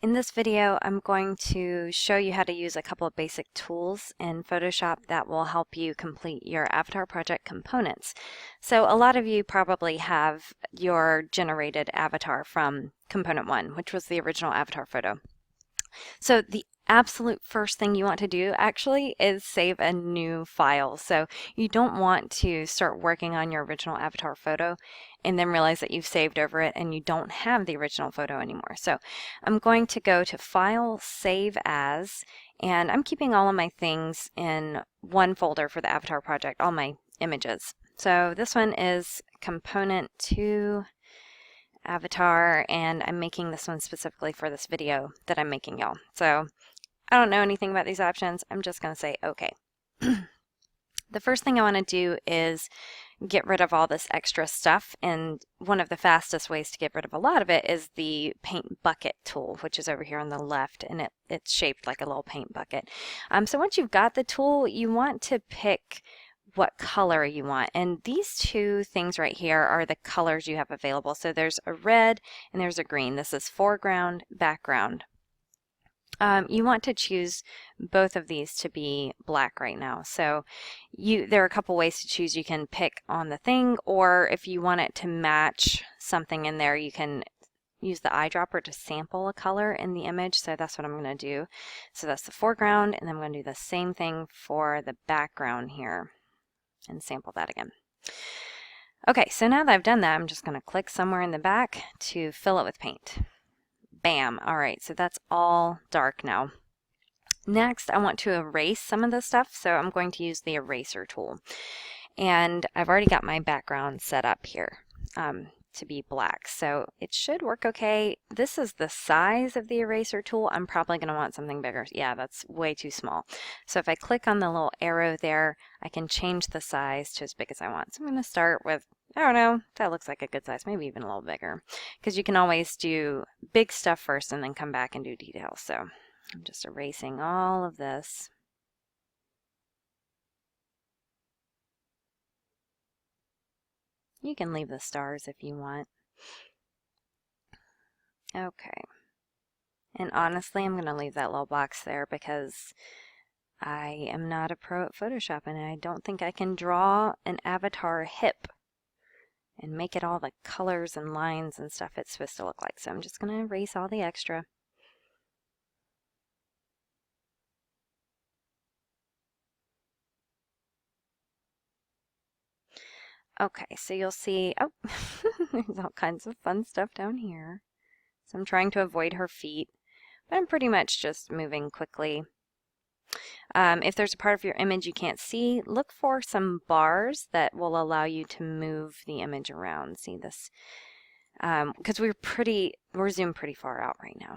In this video, I'm going to show you how to use a couple of basic tools in Photoshop that will help you complete your avatar project components. So a lot of you probably have your generated avatar from component 1, which was the original avatar photo. So the absolute first thing you want to do actually is save a new file. So you don't want to start working on your original avatar photo and then realize that you've saved over it and you don't have the original photo anymore. So I'm going to go to File, Save As, and I'm keeping all of my things in one folder for the avatar project, all my images. So this one is Component 2 Avatar, and I'm making this one specifically for this video that I'm making y'all. So I don't know anything about these options. I'm just going to say okay. The first thing I want to do is get rid of all this extra stuff, and one of the fastest ways to get rid of a lot of it is the paint bucket tool, which is over here on the left, and it's shaped like a little paint bucket. So once you've got the tool, you want to pick what color you want, and these two things right here are the colors you have available. So there's a red and there's a green. This is foreground, background. You want to choose both of these to be black right now. So there are a couple ways to choose. You can pick on the thing, or if you want it to match something in there, you can use the eyedropper to sample a color in the image. So that's what I'm going to do. So that's the foreground, and I'm going to do the same thing for the background here and sample that again. Okay, so now that I've done that, I'm just going to click somewhere in the back to fill it with paint. Bam! Alright, so that's all dark now. Next, I want to erase some of this stuff, so I'm going to use the eraser tool. And I've already got my background set up here to be black, so it should work okay. This is the size of the eraser tool. I'm probably going to want something bigger. Yeah, that's way too small. So if I click on the little arrow there, I can change the size to as big as I want. So I'm going to start with, I don't know, that looks like a good size, maybe even a little bigger, because you can always do big stuff first and then come back and do details. So I'm just erasing all of this. You can leave the stars if you want. Okay. And honestly, I'm going to leave that little box there because I am not a pro at Photoshop, and I don't think I can draw an avatar hip and make it all the colors and lines and stuff it's supposed to look like. So I'm just going to erase all the extra. Okay, so you'll see, oh, there's all kinds of fun stuff down here. So I'm trying to avoid her feet, but I'm pretty much just moving quickly. If there's a part of your image you can't see, look for some bars that will allow you to move the image around. See this? Because we're zoomed pretty far out right now.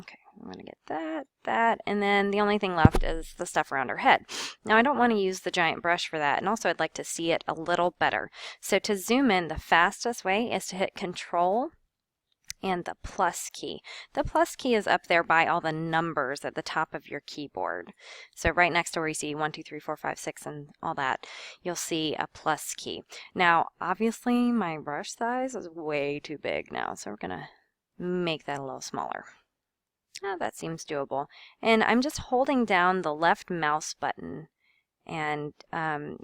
Okay, I'm going to get that, and then the only thing left is the stuff around her head. Now I don't want to use the giant brush for that, and also I'd like to see it a little better. So to zoom in, the fastest way is to hit Control and the plus key. The plus key is up there by all the numbers at the top of your keyboard. So right next to where you see 1, 2, 3, 4, 5, 6 and all that, you'll see a plus key. Now obviously my brush size is way too big now, so we're going to make that a little smaller. Oh, that seems doable. And I'm just holding down the left mouse button and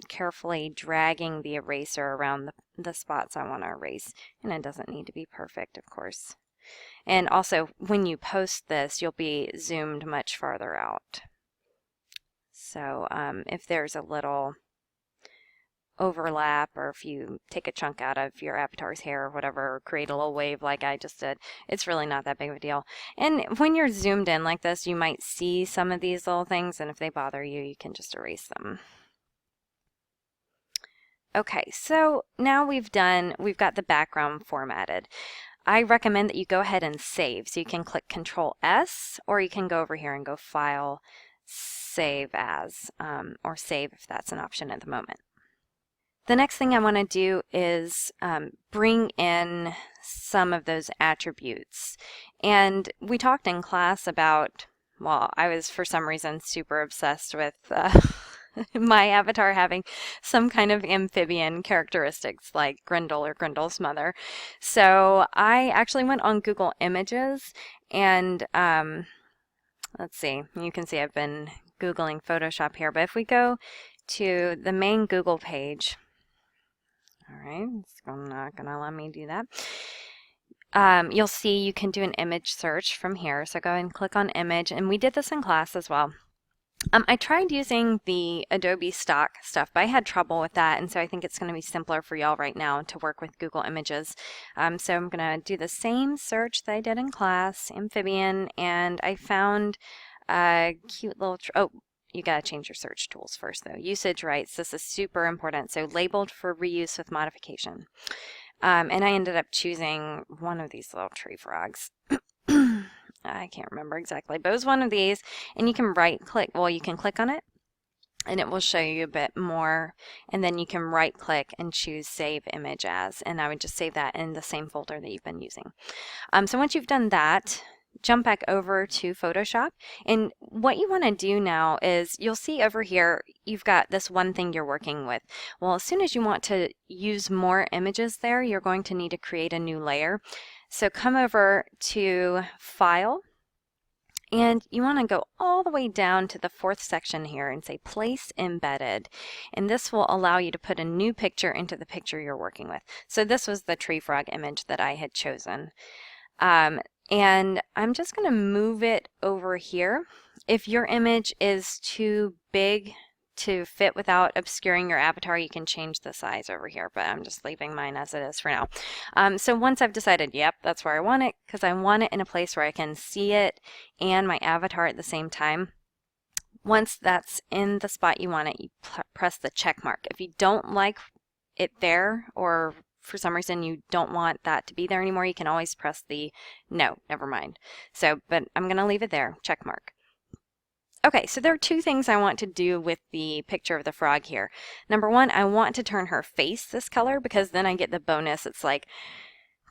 carefully dragging the eraser around the spots I want to erase. And it doesn't need to be perfect, of course. And also, when you post this, you'll be zoomed much farther out. So if there's a little overlap, or if you take a chunk out of your avatar's hair or whatever, or create a little wave like I just did, it's really not that big of a deal. And when you're zoomed in like this, you might see some of these little things, and if they bother you, you can just erase them. Okay, so now we've got the background formatted. I recommend that you go ahead and save. So you can click Control S, or you can go over here and go File, Save As, or Save if that's an option at the moment. The next thing I want to do is bring in some of those attributes. And we talked in class about, well, I was for some reason super obsessed with my avatar having some kind of amphibian characteristics like Grendel or Grendel's mother. So I actually went on Google Images and let's see, you can see I've been Googling Photoshop here, but if we go to the main Google page, all right, it's not going to let me do that. You'll see you can do an image search from here. So go ahead and click on image, and we did this in class as well. I tried using the Adobe stock stuff, but I had trouble with that, and so I think it's going to be simpler for y'all right now to work with Google Images. So I'm going to do the same search that I did in class, amphibian, and I found a cute little, oh, you got to change your search tools first though. Usage rights, this is super important. So labeled for reuse with modification. And I ended up choosing one of these little tree frogs. I can't remember exactly, but it was one of these, and you can right click, well, you can click on it and it will show you a bit more, and then you can right click and choose save image as, and I would just save that in the same folder that you've been using. So once you've done that, jump back over to Photoshop, and what you want to do now is you'll see over here you've got this one thing you're working with. Well, as soon as you want to use more images there, you're going to need to create a new layer. So come over to File, and you want to go all the way down to the fourth section here and say Place Embedded. And this will allow you to put a new picture into the picture you're working with. So this was the tree frog image that I had chosen. And I'm just going to move it over here. If your image is too big to fit without obscuring your avatar, you can change the size over here, but I'm just leaving mine as it is for now. So once I've decided, yep, that's where I want it, because I want it in a place where I can see it and my avatar at the same time. Once that's in the spot you want it, you press the check mark. If you don't like it there, or for some reason you don't want that to be there anymore, you can always press the no, never mind. So, but I'm going to leave it there, check mark. Okay, so there are two things I want to do with the picture of the frog here. Number one, I want to turn her face this color because then I get the bonus. It's like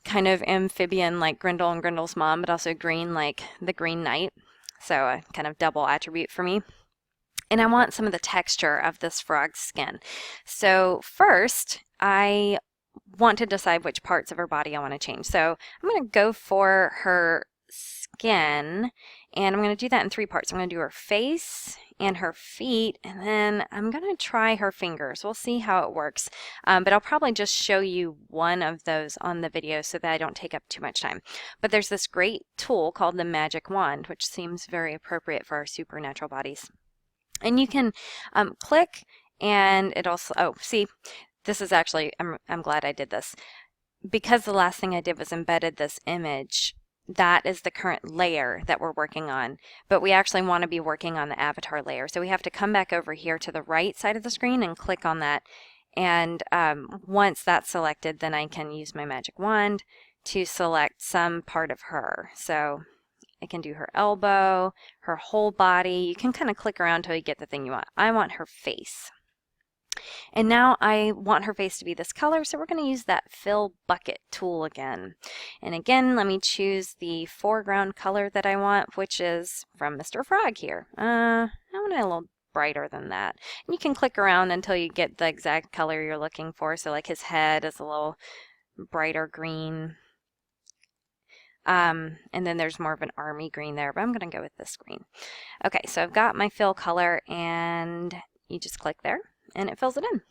kind of amphibian like Grendel and Grendel's mom, but also green like the Green Knight. So a kind of double attribute for me. And I want some of the texture of this frog's skin. So first, I want to decide which parts of her body I want to change. So I'm going to go for her skin, and I'm going to do that in three parts. I'm going to do her face and her feet, and then I'm going to try her fingers. We'll see how it works, but I'll probably just show you one of those on the video so that I don't take up too much time. But there's this great tool called the magic wand, which seems very appropriate for our supernatural bodies. And you can click, and it also, oh, see, this is actually, I'm glad I did this. Because the last thing I did was embedded this image, that is the current layer that we're working on, but we actually want to be working on the avatar layer. So we have to come back over here to the right side of the screen and click on that. And once that's selected, then I can use my magic wand to select some part of her. So I can do her elbow, her whole body. You can kind of click around until you get the thing you want. I want her face. And now I want her face to be this color, so we're going to use that fill bucket tool again. And again, let me choose the foreground color that I want, which is from Mr. Frog here. I want it a little brighter than that. And you can click around until you get the exact color you're looking for. So like his head is a little brighter green. And then there's more of an army green there, but I'm going to go with this green. Okay, so I've got my fill color, and you just click there and it fills it in.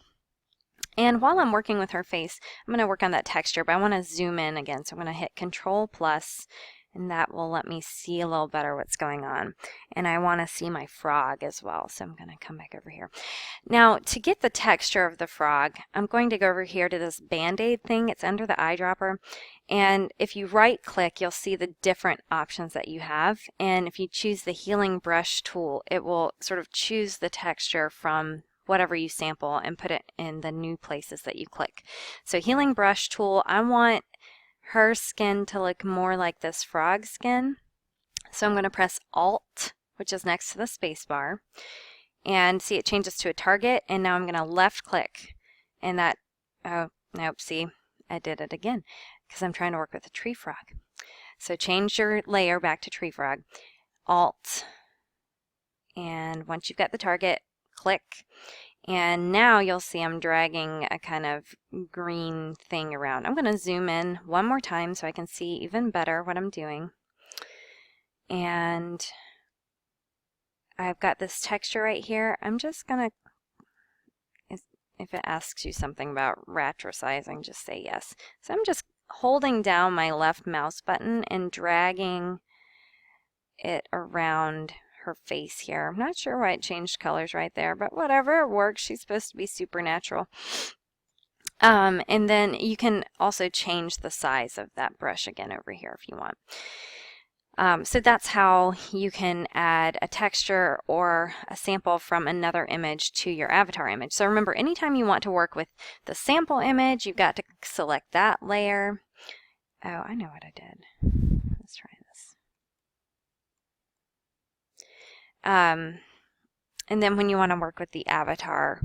And while I'm working with her face, I'm going to work on that texture, but I want to zoom in again. So I'm going to hit Control plus, and that will let me see a little better what's going on. And I want to see my frog as well. So I'm going to come back over here. Now, to get the texture of the frog, I'm going to go over here to this Band-Aid thing. It's under the eyedropper. And if you right click, you'll see the different options that you have. And if you choose the healing brush tool, it will sort of choose the texture from whatever you sample and put it in the new places that you click. So healing brush tool, I want her skin to look more like this frog skin. So I'm going to press Alt, which is next to the space bar, and see it changes to a target. And now I'm going to left click, and that, oh, nope, see, I did it again because I'm trying to work with a tree frog. So change your layer back to tree frog, Alt, and once you've got the target, click. And now you'll see I'm dragging a kind of green thing around. I'm going to zoom in one more time so I can see even better what I'm doing. And I've got this texture right here. I'm just going to, if it asks you something about ratricizing, just say yes. So I'm just holding down my left mouse button and dragging it around her face here. I'm not sure why it changed colors right there, but whatever, it works. She's supposed to be supernatural. And then you can also change the size of that brush again over here if you want. So that's how you can add a texture or a sample from another image to your avatar image. So remember, anytime you want to work with the sample image, you've got to select that layer. Oh, I know what I did. Let's try this. And then when you want to work with the avatar,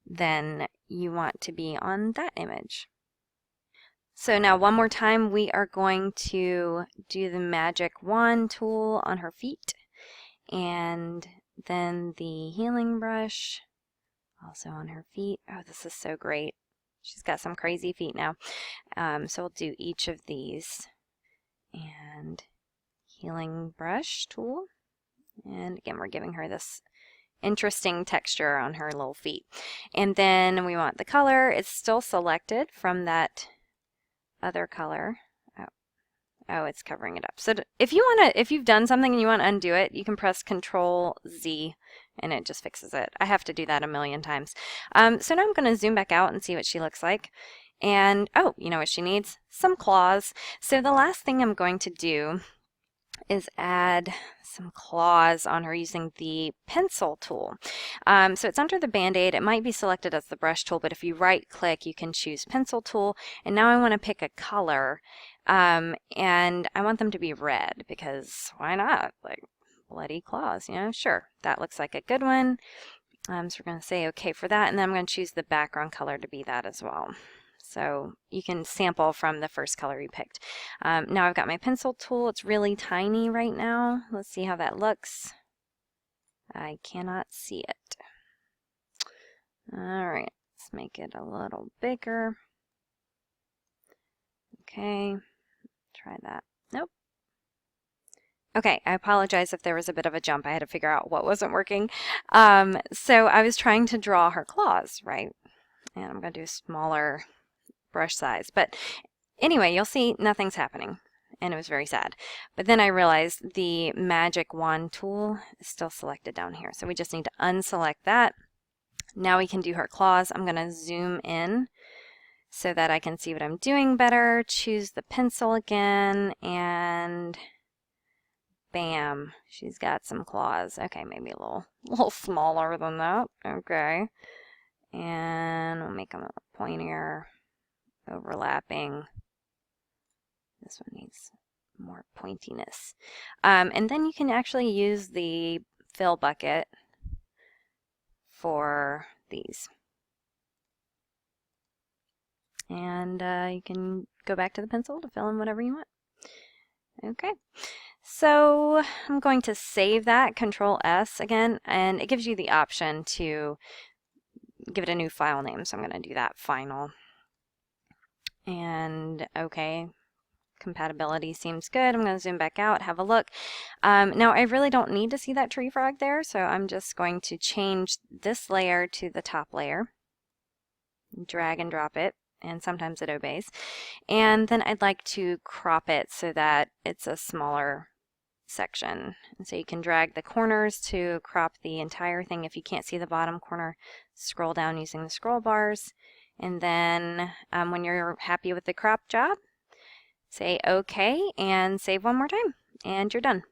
then you want to be on that image. So now one more time, we are going to do the magic wand tool on her feet, and then the healing brush also on her feet. Oh, this is so great. She's got some crazy feet now. So we'll do each of these, and healing brush tool. And again, we're giving her this interesting texture on her little feet. And then we want the color. It's still selected from that other color. Oh, it's covering it up. So if you've done something and you want to undo it, you can press Control Z and it just fixes it. I have to do that a million times. So now I'm going to zoom back out and see what she looks like. And oh, you know what she needs? Some claws. So the last thing I'm going to do is add some claws on her using the pencil tool. So it's under the Band-Aid. It might be selected as the brush tool, but if you right click, you can choose pencil tool. And now I want to pick a color, and I want them to be red because why not? Like bloody claws, you know? Sure, that looks like a good one. So we're going to say okay for that, and then I'm going to choose the background color to be that as well. So you can sample from the first color you picked. Now I've got my pencil tool. It's really tiny right now. Let's see how that looks. I cannot see it. All right, let's make it a little bigger. Okay, try that. Nope. Okay, I apologize if there was a bit of a jump. I had to figure out what wasn't working. So I was trying to draw her claws, right? And I'm going to do a smaller brush size. But anyway, you'll see nothing's happening. And it was very sad. But then I realized the magic wand tool is still selected down here. So we just need to unselect that. Now we can do her claws. I'm going to zoom in so that I can see what I'm doing better. Choose the pencil again, and bam, she's got some claws. Okay, maybe a little smaller than that. Okay. And we'll make them a pointier, overlapping. This one needs more pointiness. And then you can actually use the fill bucket for these. And you can go back to the pencil to fill in whatever you want. Okay, so I'm going to save that, Control S again, and it gives you the option to give it a new file name. So I'm going to do that, final. And okay, compatibility seems good. I'm going to zoom back out, have a look. Now I really don't need to see that tree frog there, so I'm just going to change this layer to the top layer, drag and drop it, and sometimes it obeys. And then I'd like to crop it so that it's a smaller section. And so you can drag the corners to crop the entire thing. If you can't see the bottom corner, scroll down using the scroll bars. And then when you're happy with the crop job, say OK and save one more time, and you're done.